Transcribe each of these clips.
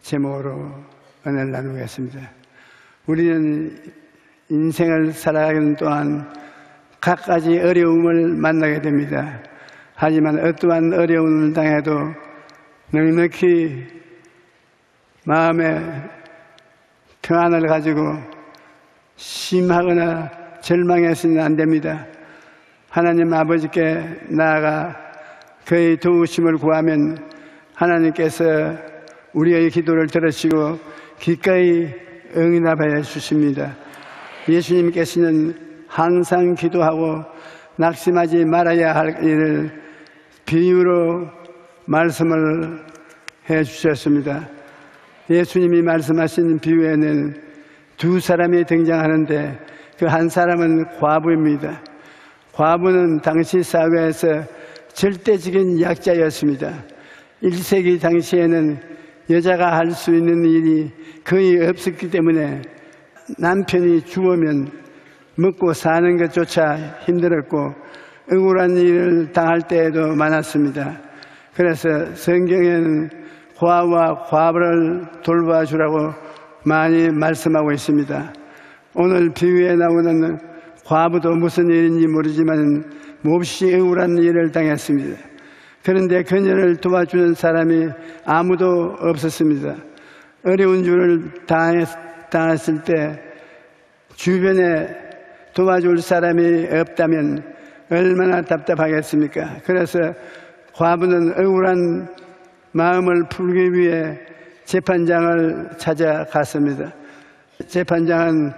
제목으로 은혜를 나누겠습니다. 우리는 인생을 살아가는 동안 갖가지 어려움을 만나게 됩니다. 하지만 어떠한 어려움을 당해도 넉넉히 마음에 평안을 가지고 심하거나 절망해서는 안 됩니다. 하나님 아버지께 나아가 그의 도우심을 구하면 하나님께서 우리의 기도를 들으시고 기꺼이 응답하여 주십니다. 예수님께서는 항상 기도하고 낙심하지 말아야 할 일을 비유로 말씀을 해 주셨습니다. 예수님이 말씀하신 비유에는 두 사람이 등장하는데 그 한 사람은 과부입니다. 과부는 당시 사회에서 절대적인 약자였습니다. 1세기 당시에는 여자가 할 수 있는 일이 거의 없었기 때문에 남편이 죽으면 먹고 사는 것조차 힘들었고 억울한 일을 당할 때에도 많았습니다. 그래서 성경에는 고아와 과부를 돌봐주라고 많이 말씀하고 있습니다. 오늘 비유에 나오는 과부도 무슨 일인지 모르지만 몹시 억울한 일을 당했습니다. 그런데 그녀를 도와주는 사람이 아무도 없었습니다. 어려운 일을 당했을 때 주변에 도와줄 사람이 없다면 얼마나 답답하겠습니까? 그래서 과부는 억울한 마음을 풀기 위해 재판장을 찾아갔습니다. 재판장은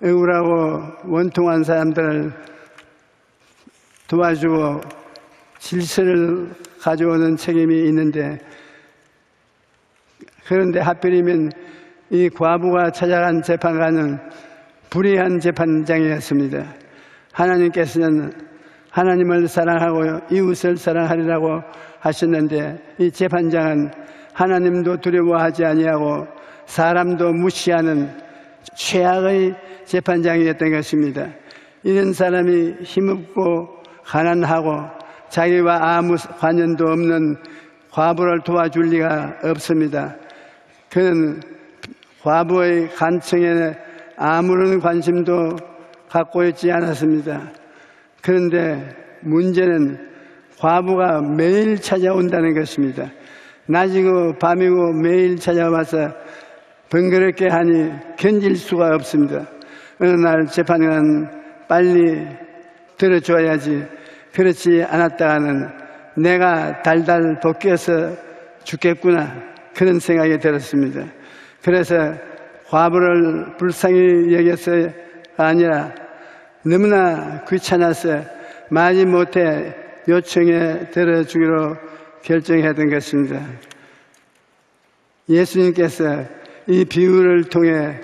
억울하고 원통한 사람들을 도와주고 질서를 가져오는 책임이 있는데, 그런데 하필이면 이 과부가 찾아간 재판관은 불의한 재판장이었습니다. 하나님께서는 하나님을 사랑하고 이웃을 사랑하리라고 하셨는데 이 재판장은 하나님도 두려워하지 아니하고 사람도 무시하는 최악의 재판장이었던 것입니다. 이런 사람이 힘없고 가난하고 자기와 아무 관련도 없는 과부를 도와줄 리가 없습니다. 그는 과부의 간청에 아무런 관심도 갖고 있지 않았습니다. 그런데 문제는 과부가 매일 찾아온다는 것입니다. 낮이고 밤이고 매일 찾아와서 번거롭게 하니 견딜 수가 없습니다. 어느 날 재판관은 빨리 들어줘야지, 그렇지 않았다가는 내가 달달 벗겨서 죽겠구나, 그런 생각이 들었습니다. 그래서 과부를 불쌍히 여겨서가 아니라 너무나 귀찮아서 마지못해 요청에 들어주기로 결정했던 것입니다. 예수님께서 이 비유를 통해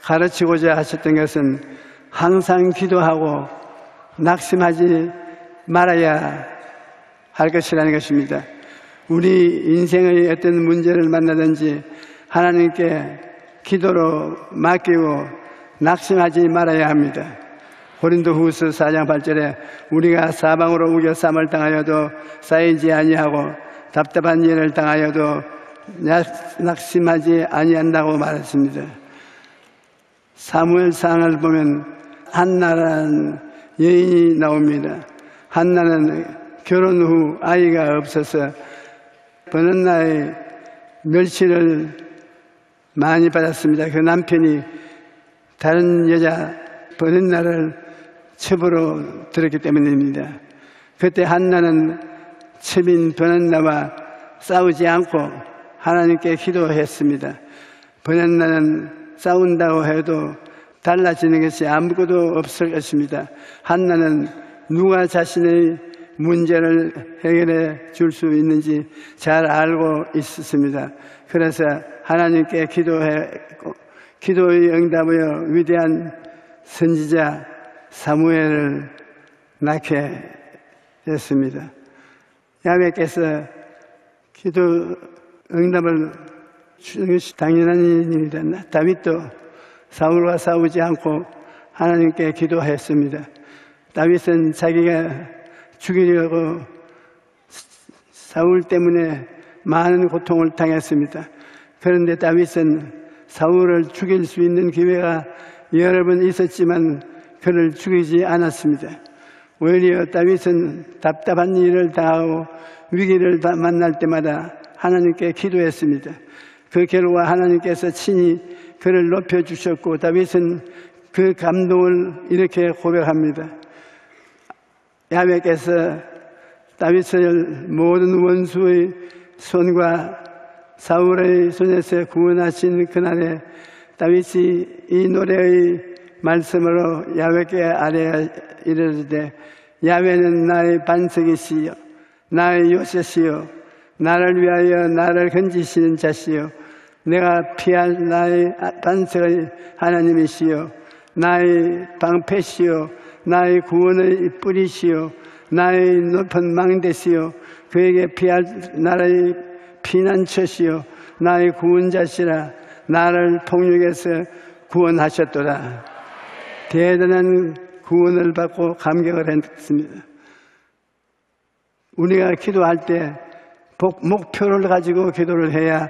가르치고자 하셨던 것은 항상 기도하고 낙심하지 말아야 할 것이라는 것입니다. 우리 인생의 어떤 문제를 만나든지 하나님께 기도로 맡기고 낙심하지 말아야 합니다. 고린도후서 4장 8절에 우리가 사방으로 우겨 삼을 당하여도 쌓이지 아니하고 답답한 일을 당하여도 낙심하지 아니한다고 말했습니다. 사무엘상을 보면 한나라는 여인이 나옵니다. 한나는 결혼 후 아이가 없어서 버는나의 멸시를 많이 받았습니다. 그 남편이 다른 여자 버는나를 첩으로 들었기 때문입니다. 그때 한나는 첩인 버는나와 싸우지 않고 하나님께 기도했습니다. 버는나는 싸운다고 해도 달라지는 것이 아무것도 없을 것입니다. 한나는 누가 자신의 문제를 해결해 줄 수 있는지 잘 알고 있었습니다. 그래서 하나님께 기도했고 기도의 응답하여 위대한 선지자 사무엘을 낳게 됐습니다. 야훼께서 기도 응답을 주는 것이 당연한 일입니다. 다윗도 사울과 싸우지 않고 하나님께 기도했습니다. 다윗은 자기가 죽이려고 사울 때문에 많은 고통을 당했습니다. 그런데 다윗은 사울을 죽일 수 있는 기회가 여러 번 있었지만 그를 죽이지 않았습니다. 오히려 다윗은 답답한 일을 당하고 위기를 만날 때마다 하나님께 기도했습니다. 그 결과 하나님께서 친히 그를 높여주셨고 다윗은 그 감동을 이렇게 고백합니다. 야훼께서 다윗을 모든 원수의 손과 사울의 손에서 구원하신 그날에 다윗이 이 노래의 말씀으로 야훼께 아뢰어 이르되 야훼는 나의 반석이시요 나의 요새시요 나를 위하여 나를 건지시는 자시요 내가 피할 나의 반석의 하나님이시요 나의 방패시요 나의 구원의 뿌리시요 나의 높은 망대시요 그에게 피할 나라의 피난처시요 나의 구원자시라 나를 폭력에서 구원하셨도다. 대단한 구원을 받고 감격을 했습니다. 우리가 기도할 때 목표를 가지고 기도를 해야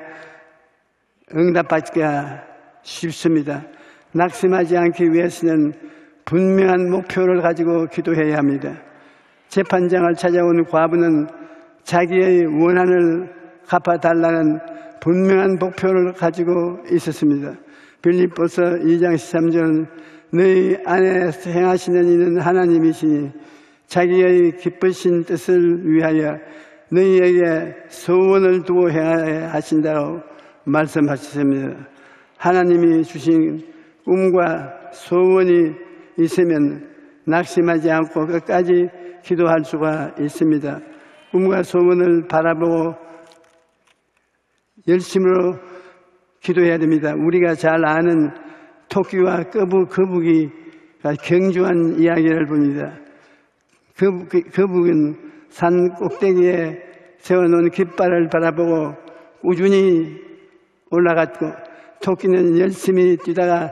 응답받기가 쉽습니다. 낙심하지 않기 위해서는 분명한 목표를 가지고 기도해야 합니다. 재판장을 찾아온 과부는 자기의 원한을 갚아달라는 분명한 목표를 가지고 있었습니다. 빌립보서 2장 13절 너희 안에 행하시는 이는 하나님이시니 자기의 기쁘신 뜻을 위하여 너희에게 소원을 두고 행하여 하신다고 말씀하셨습니다. 하나님이 주신 꿈과 소원이 있으면 낙심하지 않고 끝까지 기도할 수가 있습니다. 꿈과 소원을 바라보고 열심으로 기도해야 됩니다. 우리가 잘 아는 토끼와 거북이가 경주한 이야기를 봅니다. 거북은 산 꼭대기에 세워놓은 깃발을 바라보고 꾸준히 올라갔고 토끼는 열심히 뛰다가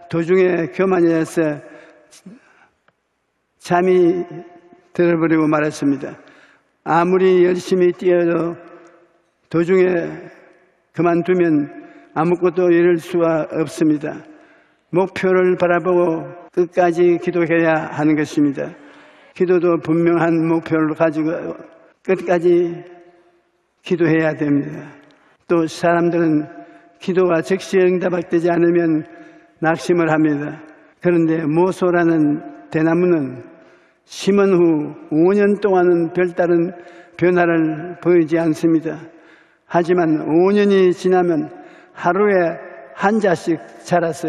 도중에 교만해서 잠이 들어버리고 말았습니다. 아무리 열심히 뛰어도 도중에 그만두면 아무것도 이룰 수가 없습니다. 목표를 바라보고 끝까지 기도해야 하는 것입니다. 기도도 분명한 목표를 가지고 끝까지 기도해야 됩니다. 또 사람들은 기도가 즉시 응답되지 않으면 낙심을 합니다. 그런데 모소라는 대나무는 심은 후 5년 동안은 별다른 변화를 보이지 않습니다. 하지만 5년이 지나면 하루에 한 자씩 자라서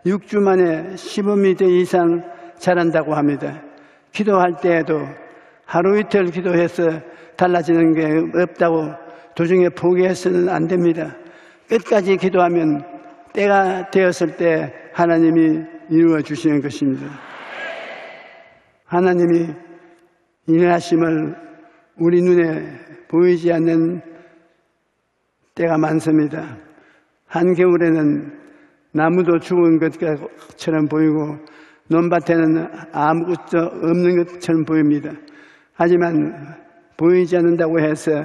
6주 만에 15m 이상 자란다고 합니다. 기도할 때에도 하루 이틀 기도해서 달라지는 게 없다고 도중에 포기해서는 안 됩니다. 끝까지 기도하면 때가 되었을 때 하나님이 이루어 주시는 것입니다. 하나님이 인하심을 우리 눈에 보이지 않는 때가 많습니다. 한겨울에는 나무도 죽은 것처럼 보이고 논밭에는 아무것도 없는 것처럼 보입니다. 하지만 보이지 않는다고 해서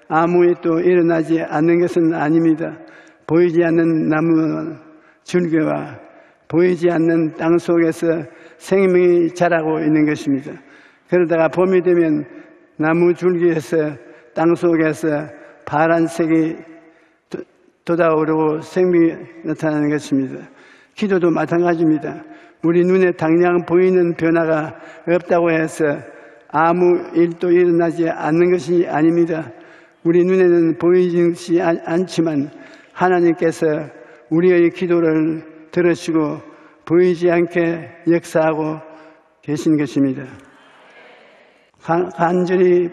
아무 일도 일어나지 않는 것은 아닙니다. 보이지 않는 나무 줄기와 보이지 않는 땅 속에서 생명이 자라고 있는 것입니다. 그러다가 봄이 되면 나무 줄기에서 땅 속에서 파란색이 돋아오르고 생명이 나타나는 것입니다. 기도도 마찬가지입니다. 우리 눈에 당장 보이는 변화가 없다고 해서 아무 일도 일어나지 않는 것이 아닙니다. 우리 눈에는 보이지 않지만 하나님께서 우리의 기도를 들으시고 보이지 않게 역사하고 계신 것입니다. 간절히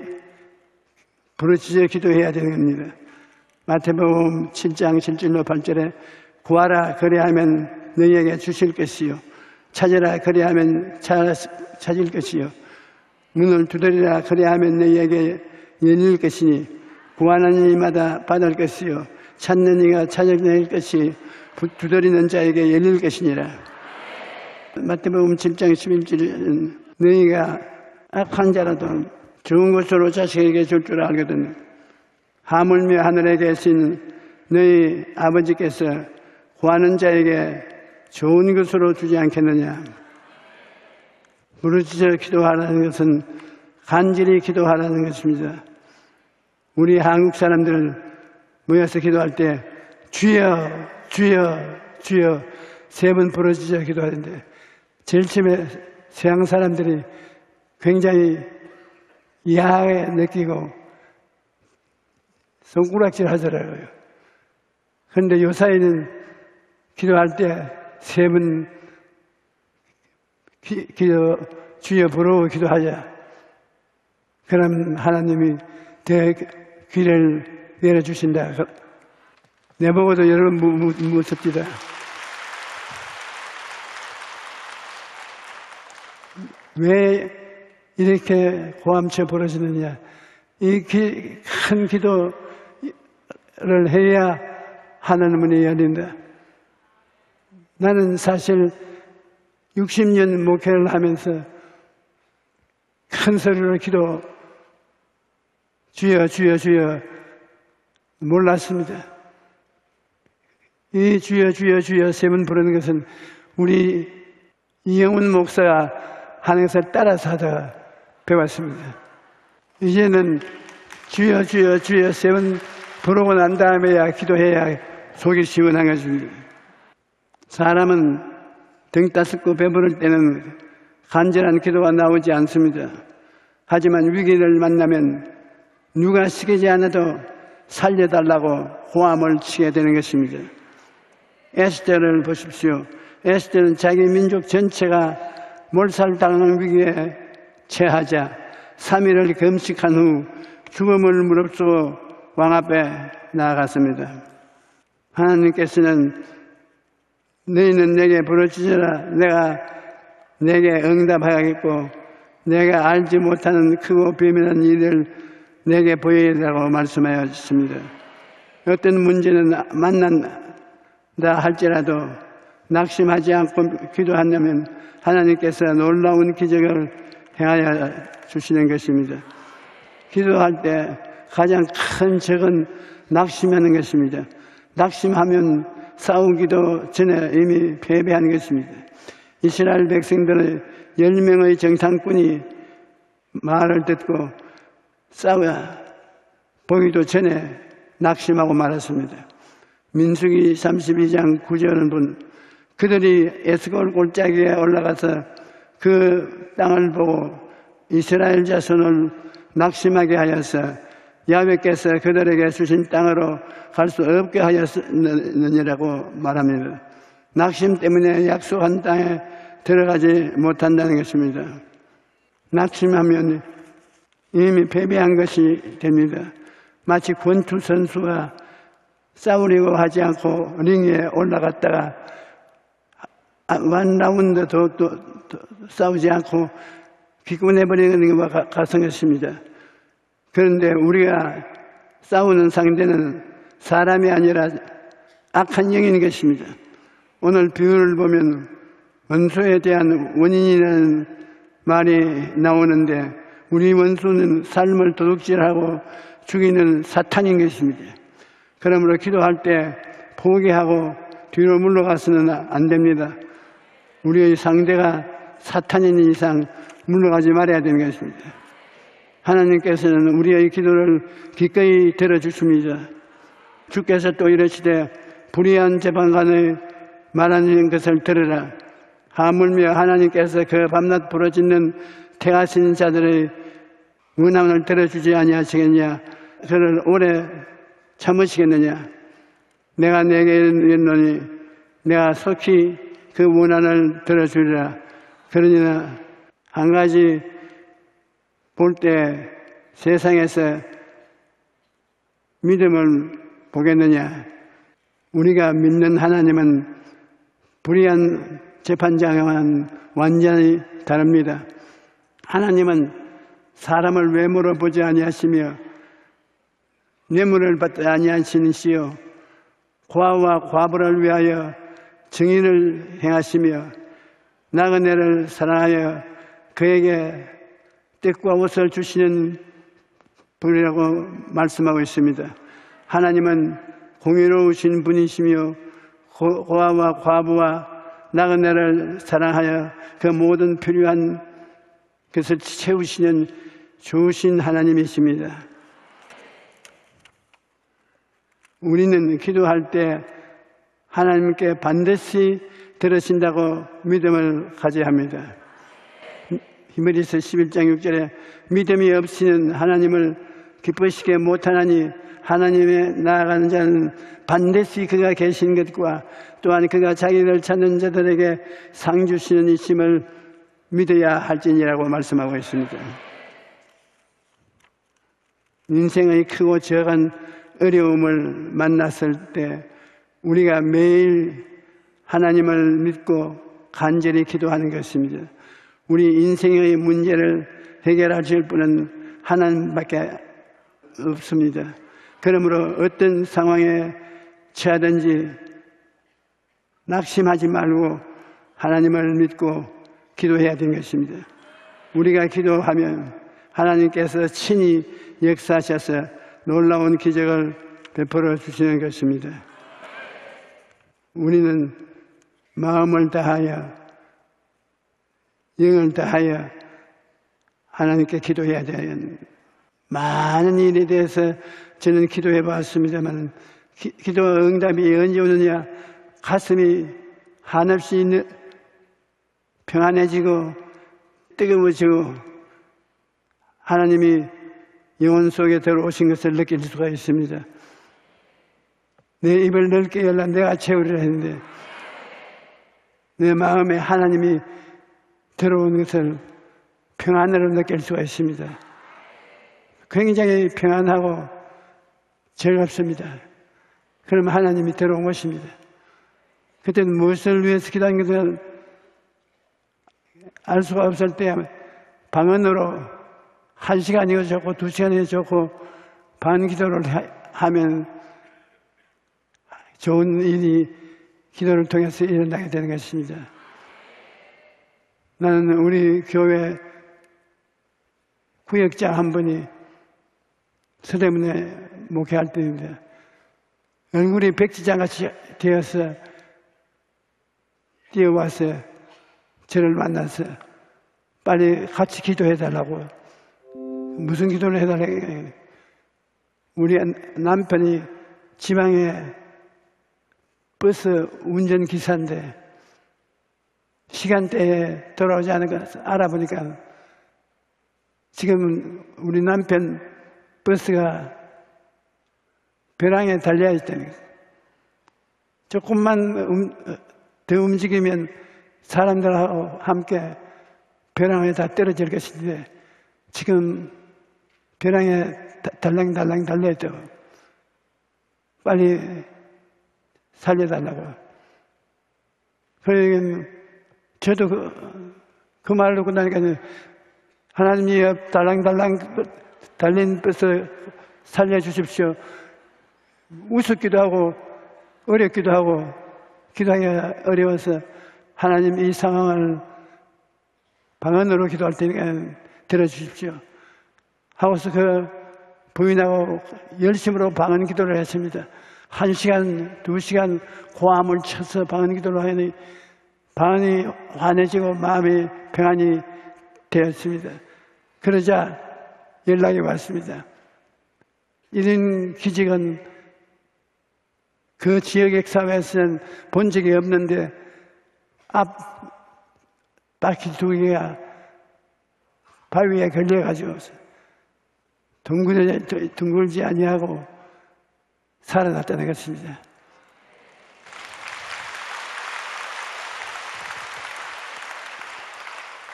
부르짖어 기도해야 되는 겁니다. 마태복음 7장 7절로 8절에 구하라 그리하면 너희에게 주실 것이요 찾으라 그리하면 찾을 것이요 문을 두드리라 그리하면 너희에게 열릴 것이니 구하는 이마다 받을 것이요 찾는 이가 찾아낼 것이 두드리는 자에게 열릴 것이니라. 마태복음 7장 11절은 너희가 악한 자라도 좋은 것으로 자식에게 줄 줄 알거든 하물며 하늘에 계신 너희 아버지께서 구하는 자에게 좋은 것으로 주지 않겠느냐. 부르짖어 기도하라는 것은 간절히 기도하라는 것입니다. 우리 한국 사람들 모여서 기도할 때 주여 주여 주여 세 번 부르짖어 기도하는데 제일 처음에 서양 사람들이 굉장히 야하게 느끼고 손가락질 하더라고요. 그런데 요사이는 기도할 때 세 번 주여 부르고 기도하자. 그럼 하나님이 내 귀를 열어주신다. 내보고도 여러분 무섭디다. 왜 이렇게 고함쳐 벌어지느냐. 이 큰 기도를 해야 하나님 문이 열린다. 나는 사실 60년 목회를 하면서 큰 소리로 기도 주여 주여 주여 몰랐습니다. 이 주여 주여 주여 세 번 부르는 것은 우리 이영훈 목사가 하는 것을 따라서 하다가 배웠습니다. 이제는 주여 주여 주여 세 번 부르고 난 다음에야 기도해야 속이 시원한 것입니다. 사람은 등 따숩고 배부를 때는 간절한 기도가 나오지 않습니다. 하지만 위기를 만나면 누가 시키지 않아도 살려달라고 호함을 치게 되는 것입니다. 에스더를 보십시오. 에스더는 자기 민족 전체가 몰살당하는 위기에 처하자 3일을 금식한 후 죽음을 무릅쓰고 왕 앞에 나아갔습니다. 하나님께서는 너희는 내게 부르짖으라. 내가 내게 응답하겠고 내가 알지 못하는 크고 비밀한 일을 내게 보이라고 말씀하였습니다. 어떤 문제는 만난다 할지라도 낙심하지 않고 기도한다면 하나님께서 놀라운 기적을 행하여 주시는 것입니다. 기도할 때 가장 큰 적은 낙심하는 것입니다. 낙심하면 싸우기도 전에 이미 패배한 것입니다. 이스라엘 백성들의 10명의 정탐꾼이 말을 듣고 싸워 보기도 전에 낙심하고 말았습니다. 민수기 32장 9절은 본 그들이 에스골 골짜기에 올라가서 그 땅을 보고 이스라엘 자손을 낙심하게 하여서 야훼께서 그들에게 주신 땅으로 갈 수 없게 하였느니라고 말합니다. 낙심 때문에 약속한 땅에 들어가지 못한다는 것입니다. 낙심하면 이미 패배한 것이 됩니다. 마치 권투 선수가 싸우려고 하지 않고 링에 올라갔다가 원 라운드 더 싸우지 않고 기권해버리는 것과 같은 것입니다. 그런데 우리가 싸우는 상대는 사람이 아니라 악한 영인 것입니다. 오늘 비유를 보면 원수에 대한 원인이라는 말이 나오는데 우리 원수는 삶을 도둑질하고 죽이는 사탄인 것입니다. 그러므로 기도할 때 포기하고 뒤로 물러가서는 안 됩니다. 우리의 상대가 사탄인 이상 물러가지 말아야 되는 것입니다. 하나님께서는 우리의 기도를 기꺼이 들어주십니다. 주께서 또 이르시되 불의한 재판관의 말하는 것을 들으라. 하물며 하나님께서 그 밤낮 부르짖는 택하신 자들의 원함을 들어주지 아니하시겠냐. 그를 오래 참으시겠느냐. 내가 내게 이르노니 내가 속히 그 원한을 들어주리라. 그러나 한 가지 볼 때 세상에서 믿음을 보겠느냐. 우리가 믿는 하나님은 불의한 재판장과는 완전히 다릅니다. 하나님은 사람을 외모로 보지 아니하시며 뇌물을 받지 아니하시니시요 과와 과부를 위하여 정의를 행하시며 나그네를 사랑하여 그에게 뜻과 옷을 주시는 분이라고 말씀하고 있습니다. 하나님은 공의로우신 분이시며 고아와 과부와 나그네를 사랑하여 그 모든 필요한 것을 채우시는 좋으신 하나님이십니다. 우리는 기도할 때 하나님께 반드시 들으신다고 믿음을 가져야 합니다. 히브리서 11장 6절에 믿음이 없이는 하나님을 기쁘시게 못하나니 하나님에 나아가는 자는 반드시 그가 계신 것과 또한 그가 자기를 찾는 자들에게 상 주시는 이심을 믿어야 할지니라고 말씀하고 있습니다. 인생의 크고 적은 어려움을 만났을 때 우리가 매일 하나님을 믿고 간절히 기도하는 것입니다. 우리 인생의 문제를 해결하실 분은 하나님밖에 없습니다. 그러므로 어떤 상황에 처하든지 낙심하지 말고 하나님을 믿고 기도해야 되는 것입니다. 우리가 기도하면 하나님께서 친히 역사하셔서 놀라운 기적을 베풀어 주시는 것입니다. 우리는 마음을 다하여 영을 다하여 하나님께 기도해야 돼요. 많은 일에 대해서 저는 기도해 봤습니다만 기도 응답이 언제 오느냐, 가슴이 한없이 평안해지고 뜨거워지고 하나님이 영혼 속에 들어오신 것을 느낄 수가 있습니다. 내 입을 넓게 열라 내가 채우리라 했는데 내 마음에 하나님이 들어오는 것을 평안으로 느낄 수가 있습니다. 굉장히 평안하고 즐겁습니다. 그러면 하나님이 들어온 것입니다. 그때는 무엇을 위해서 기도한 것을 알 수가 없을 때 방언으로 1시간이어도 좋고 2시간이어도 좋고 반기도를 하면 좋은 일이 기도를 통해서 일어나게 되는 것입니다. 나는 우리 교회 구역장 한 분이 서대문에 목회할 때입니다. 얼굴이 백지장같이 되어서 뛰어와서 저를 만나서 빨리 같이 기도해달라고. 무슨 기도를 해달라고. 우리 남편이 지방에 버스 운전기사인데 시간대에 돌아오지 않은 걸 알아보니까 지금 우리 남편 버스가 벼랑에 달려 있다는 거예요. 조금만 더 움직이면 사람들하고 함께 벼랑에 다 떨어질 것인데 지금 벼랑에 달랑달랑 달려있다고. 빨리 살려달라고. 그러니까 저도 그 말 듣고 나니까 하나님이 달랑달랑 달린 버스 살려주십시오. 우습기도 하고 어렵기도 하고 기도하기가 어려워서 하나님 이 상황을 방언으로 기도할 테니까 들어주십시오 하고서 그 부인하고 열심으로 방언 기도를 했습니다. 1시간, 2시간 고함을 쳐서 방언 기도를 하니 방언이 환해지고 마음이 평안이 되었습니다. 그러자 연락이 왔습니다. 이런 기적은 그 지역의 사회에서는 본 적이 없는데 앞 바퀴 2개가 바위에 걸려가지고 둥글지 아니하고 살아났다는 것입니다.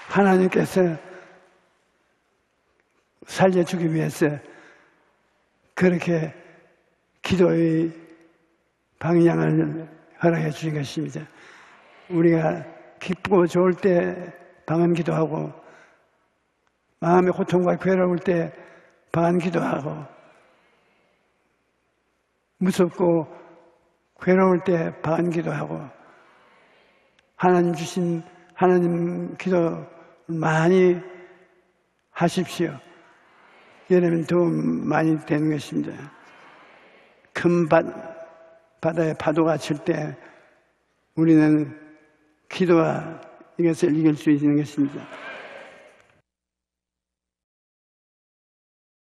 하나님께서 살려주기 위해서 그렇게 기도의 방향을 허락해 주신 것입니다. 우리가 기쁘고 좋을 때 방언 기도하고 마음의 고통과 괴로울 때 방언 기도하고 무섭고 괴로울 때 방언 기도하고 하나님 주신 하나님 기도 많이 하십시오. 이러면 도움 많이 되는 것입니다. 큰 밭 바다의 파도가 칠 때 우리는 기도와 이것을 이길 수 있는 것입니다.